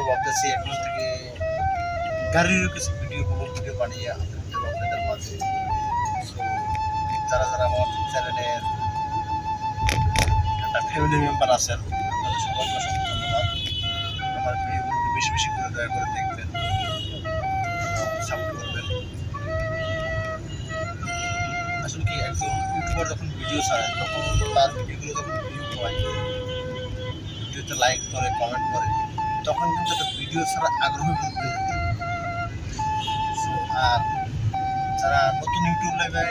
ভাবতেছি এখন থেকে গাড়িরও কিছু ভিডিও বানিয়ে আপলোড দেবো আপনাদের মাঝে। সো যারা যারা আমার চ্যানেলের একটা ফ্যামিলি মেম্বার আছেন আপনাদের সবাইকে অসংখ্য ধন্যবাদ। আমার ভিডিওগুলোকে বেশি বেশি করে দয়া করে দেখবেন, সাপোর্ট করবেন। আসলে কি একজন ইউটিউবার যখন ভিডিও ছাড়ে তখন তার ভিডিওগুলো যখন ভিউ হয়, ভিডিওতে লাইক করে কমেন্ট করে, তখন কিন্তু একটা ভিডিও ছাড়া আগ্রহ কিন্তু। আর যারা নতুন ইউটিউব লাইভে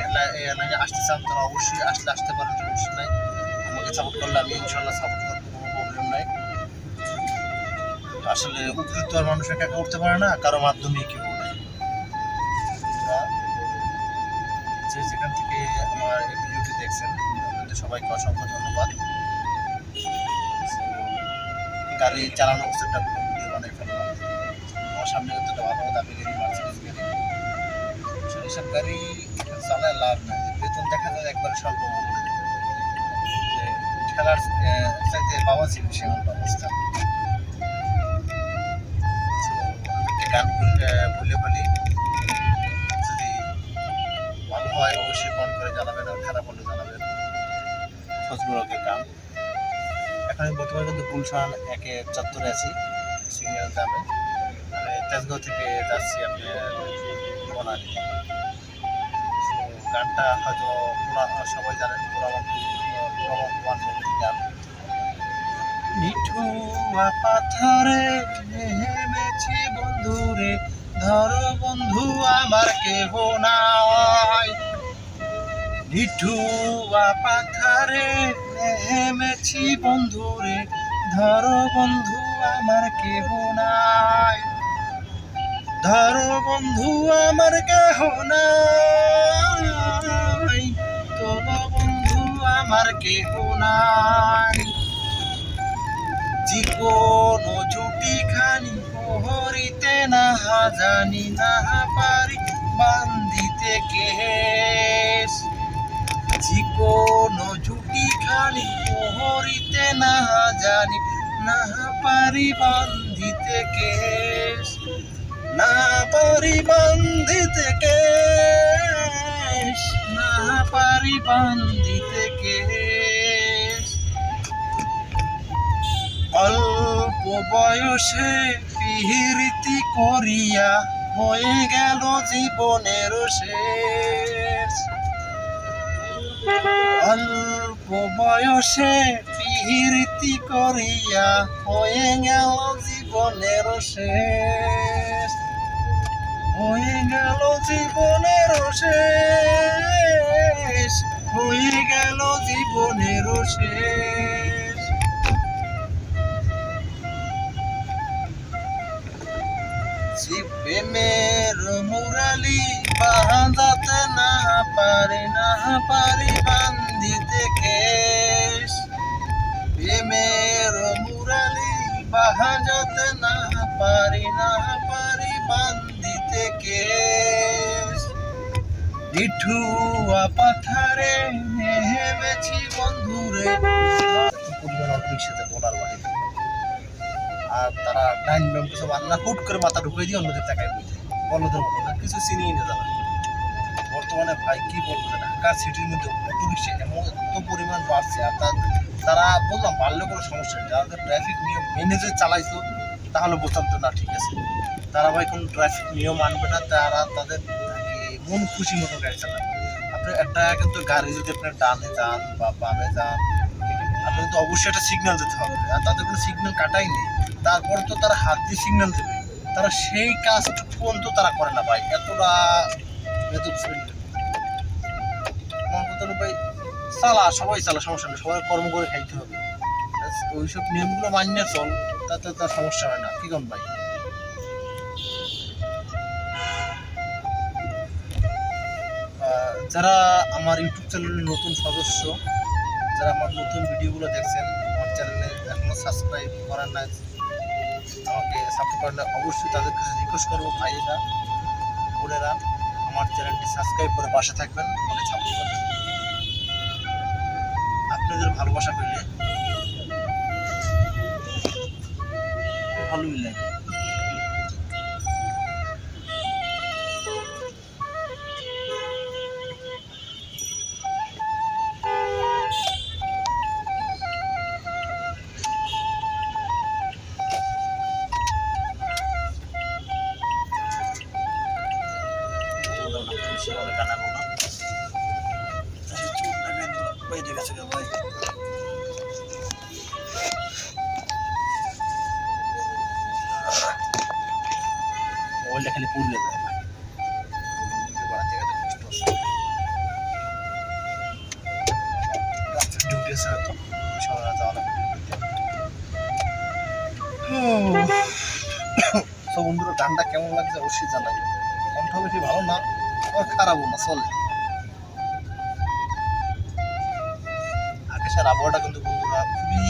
আসতে চান তারা অবশ্যই আসতে পারেন, সমস্যা নাই। আমাকে সাপোর্ট করলে আমি ইনশাল্লাহ সাপোর্ট করবো, কোনো প্রবলেম নাই। আসলে উপকৃত আর মানুষ একা একা উঠতে পারে না, কারো মাধ্যমে কেউ নেই। যে যেখান থেকে আমার এই ভিডিওটি দেখছেন আপনাদের সবাইকে অসংখ্য ধন্যবাদ। গাড়ি চালানো অবস্থা একটা ভিডিও বানাই ফেললাম। আমার সামনে কিন্তু একটা ভালো দামি গাড়ি, মার্সিডিজ গাড়ি। এসব গাড়ি চালায় লাভ নাই, বেতন দেখা যায় একবারে স্বল্প মূল্যে, যে ঠেলার চাইতে পাওয়া ছিল সেমন অবস্থা। গান বলে ফেলি, যদি ভালো হয় অবশ্যই ফোন করে জানাবেন, আর খারাপ হলে জানাবেন। ফজলুরকের গান। এখন আমি বর্তমানে কিন্তু গুলশান 1-এর চত্বরে আছি, সিগন্যাল যাবে। আমি তেজগাঁও থেকে যাচ্ছি আপনার বনানী। গানটা হয়তো সবাই জানেন, পুরামন গান। নিঠুয়া পাথরে নেমেছি বন্ধুরে, ধরো বন্ধু আমার কেহ নাই। নিঠুয়া পাথরে নেমেছি বন্ধুরে, ধরো বন্ধু আমার কেহ নাই। ধরো বন্ধু আমার কেহ নাই, তোলো বন্ধু আমার কেহ নাই। জীবন জুটি খানি হরিতে না জানি, না পারি বান্ধিতে কেশ। জীবন জুটি খানি হরিতে না জানি, না পারি বান্ধিতে কেশ। না পারি বান্ধিতে কেশ, না পারি বান্ধিতে কেশ। অল্প বয়সে পিহিরতি করিয়া হয়ে গেল জীবনের শেষ। অল্প বয়সে পিহিরতি করিয়া হয়ে গেল জীবনের শেষ। হয়ে গেল জীবনের শেষ, হয়ে গেল জীবনের শেষ। প্রেমের মুরালি বাঁধাতে না পারি, না পারি বান্ধিতে কেশ। প্রেমের মুরালি বাঁধাতে না পারি, না পারি বান্ধিতে কেশ। নিঠুয়া পাথরে নেমেছি বন্ধুরে, পরিমাণ অটোরিক্সাতে বলার বাহিরে। আর তারা ডাইন ব্যায়াম কিছু বান্না হুট করে মাথা ঢুকিয়ে দিয়ে অন্যদের টাকায় বুঝে বলদের মতো না, কিছু চিনিয়ে নিয়ে যাবে। বর্তমানে ভাই কি বলবো, ঢাকা সিটির মধ্যে অটোরিক্সা এত পরিমাণ বাড়ছে। আর তারা বললাম বাড়লে কোনো সমস্যা নেই, যাদের ট্রাফিক নিয়ম মেনে যদি চালাইতো তাহলে বলতাম তো না ঠিক আছে। তারা ভাই কোনো ট্রাফিক নিয়ম মানবে না, তারা তাদের মন খুশি মতো গাড়ি চালাবে। আপনার একটা কিন্তু গাড়ি যদি আপনার ডানে যান বা বামে যান, আপনার কিন্তু অবশ্যই একটা সিগন্যাল দিতে হবে। আর তাদের কোনো সিগন্যাল কাটাই নেই, তারপর তো তারা হাত দিয়ে সিগন্যাল দেবে। তারা সেই কাজটুকু পর্যন্ত তারা করে না ভাই, এতটা বেদব শ্রেণী। আমার কথা হলো ভাই সবাই চালা, সমস্যা নেই, সবাই কর্ম করে খাইতে হবে। ওইসব নিয়মগুলো মানিয়ে চল, তাতে তার সমস্যা হয় না। কি কোন ভাই? যারা আমার ইউটিউব চ্যানেলের নতুন সদস্য, যারা আমার নতুন ভিডিওগুলো দেখছেন, আমার চ্যানেলে এখনো সাবস্ক্রাইব করার নাই, আমাকে সাপোর্ট করেন না, অবশ্যই তাদের কাছে রিকোয়েস্ট করবো ভাইয়েরা বোনেরা আমার চ্যানেলটি সাবস্ক্রাইব করে পাশে থাকবেন, আমাকে সাপোর্ট করবেন। আপনাদের ভালোবাসা পেলে ভালোই লাগে। সেভাবে কাটাবো না। চুলটা কিন্তু বেঁধে গেছে ভাই। মোবাইলটা খালি পুড়লে যায় ডিউটি আছে তো সবাই যাওয়া লাগবে। তো বন্ধুরা গানটা কেমন লাগছে অবশ্যই জানাই। কণ্ঠ বেশি ভালো না খারাপও না, চলে। আকাশের আবহাওয়াটা কিন্তু বন্ধুরা খুবই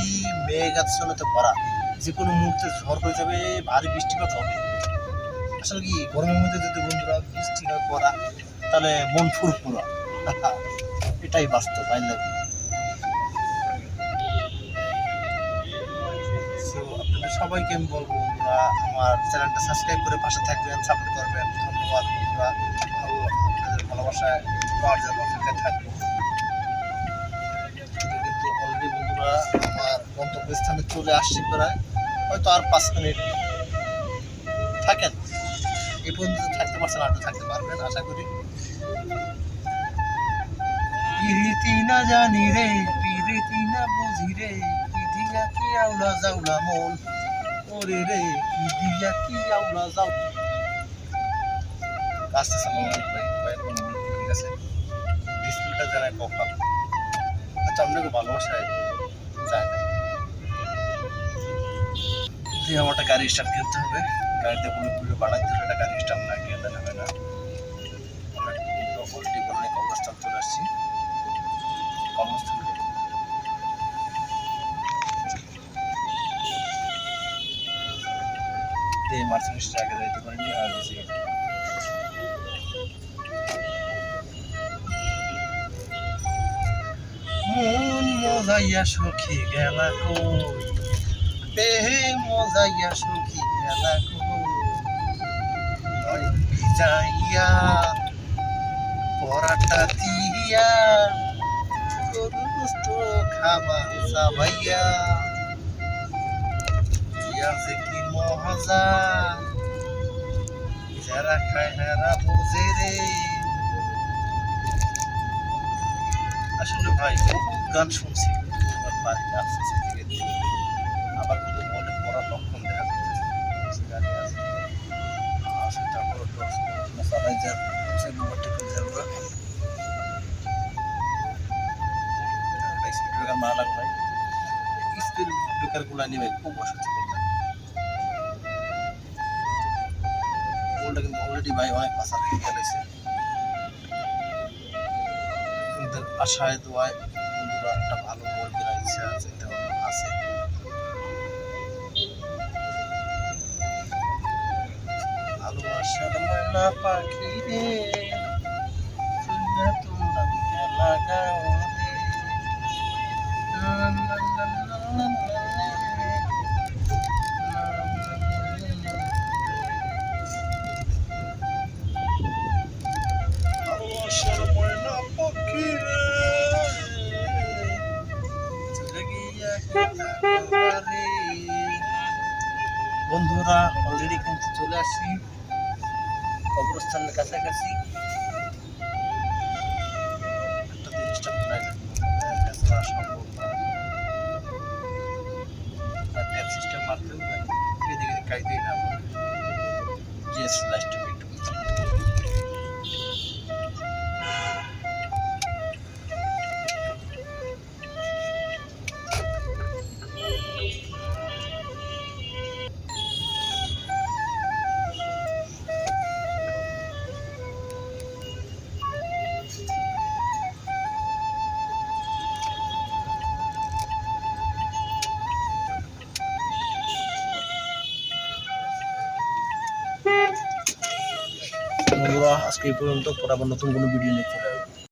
মেঘাচ্ছন্নতে ভরা, যে কোনো মুহূর্তে ঝড় হয়ে যাবে, ভারী বৃষ্টিপাত হবে। আসলে কি গরমের মধ্যে যদি বন্ধুরা বৃষ্টি হয় পড়া, তাহলে মন ফুরফুরা। এটাই বাস্তব। I love you. আপনাদের সবাইকে আমি বলবো বন্ধুরা, আমার চ্যানেলটা সাবস্ক্রাইব করে পাশে থাকবেন, সাপোর্ট করবেন। ধন্যবাদ বন্ধুরা, ভালো আপনাদের ভালোবাসায় পাওয়ার জন্য অপেক্ষায় থাকবো। কিন্তু অলরেডি বন্ধুরা আমার গন্তব্যস্থানে চলে আসছি প্রায়, হয়তো আর 5 মিনিট থাকেন। এই পর্যন্ত থাকতে পারছেন, আর থাকতে পারবেন আশা করি। পিরিতি না জানি রে, পিরিতি না বুঝি রে, কি দিয়া কি আউলা যাওলা মন, ওরে রে কি দিয়া কি আউলা যাও। কাজটা সামনে ভাই কয়েকবার মনে ঠিক আছে, ডিসপ্লেটা জানায় কখন। আচ্ছা আপনাকে ভালোবাসায় যায় না। দিয়ে আমার একটা গাড়ি স্টার্ট কিনতে হবে, গাড়িতে কোনো পুরো বাড়াইতে হলে একটা গাড়ি স্টার্ট না কিনতে হবে না। অলরেডি বলে কর্মস্থান চলে আসছি, কর্মস্থান দিয়ে মার্সিডিজটা আগে যাইতে পারিনি, আর বেশি মন মজাইয়া সখী গেলা কই, দেহে মজাইয়া সখী গেলা কই, যাইয়া পরাটা দিয়া গরু গোস্ত খাবা চাবাইয়া, দিয়া যে কি মজা, যারা খায় হেরা বুঝে রে। আসলে ভাই বহুত গান শুনছি, আমার বাড়িতে আসছে থেকে দিয়ে আবার কিন্তু মনে পড়ার লক্ষণ দেখা যাচ্ছে। গাড়ি আছে সেটা বড় চালাই যান, সে ওভারটেক যাবো। স্পিড ব্রেকার মারা লাগবে ভাই, স্পিড ব্রেকার গুলা নিয়ে ভাই খুব অসুস্থ করবে। ওটা কিন্তু অলরেডি ভাই অনেক পাশা রেখে গেছে। আশায় দোয়ায় বন্ধুরা একটা ভালো বল কেনার ইচ্ছা চিন্তা ভাবনা আছে। ভালোবাসার ময়না পাখি রে, তোমরা লাগাও ভালোবাসার ময়না পাখি রে, বন্ধুরা অলরেডি কিন্তু চলে আসছি কবরস্থানের কাছাকাছি। একটা জিনিসটা সম্ভব না, ট্যাপ সিস্টেম মারতে হবে, এদিকে কাইতেই না জিএস লাস্ট একটু বন্ধুরা আজকে এই পর্যন্ত, পরে আবার নতুন কোনো ভিডিও নিয়ে চলে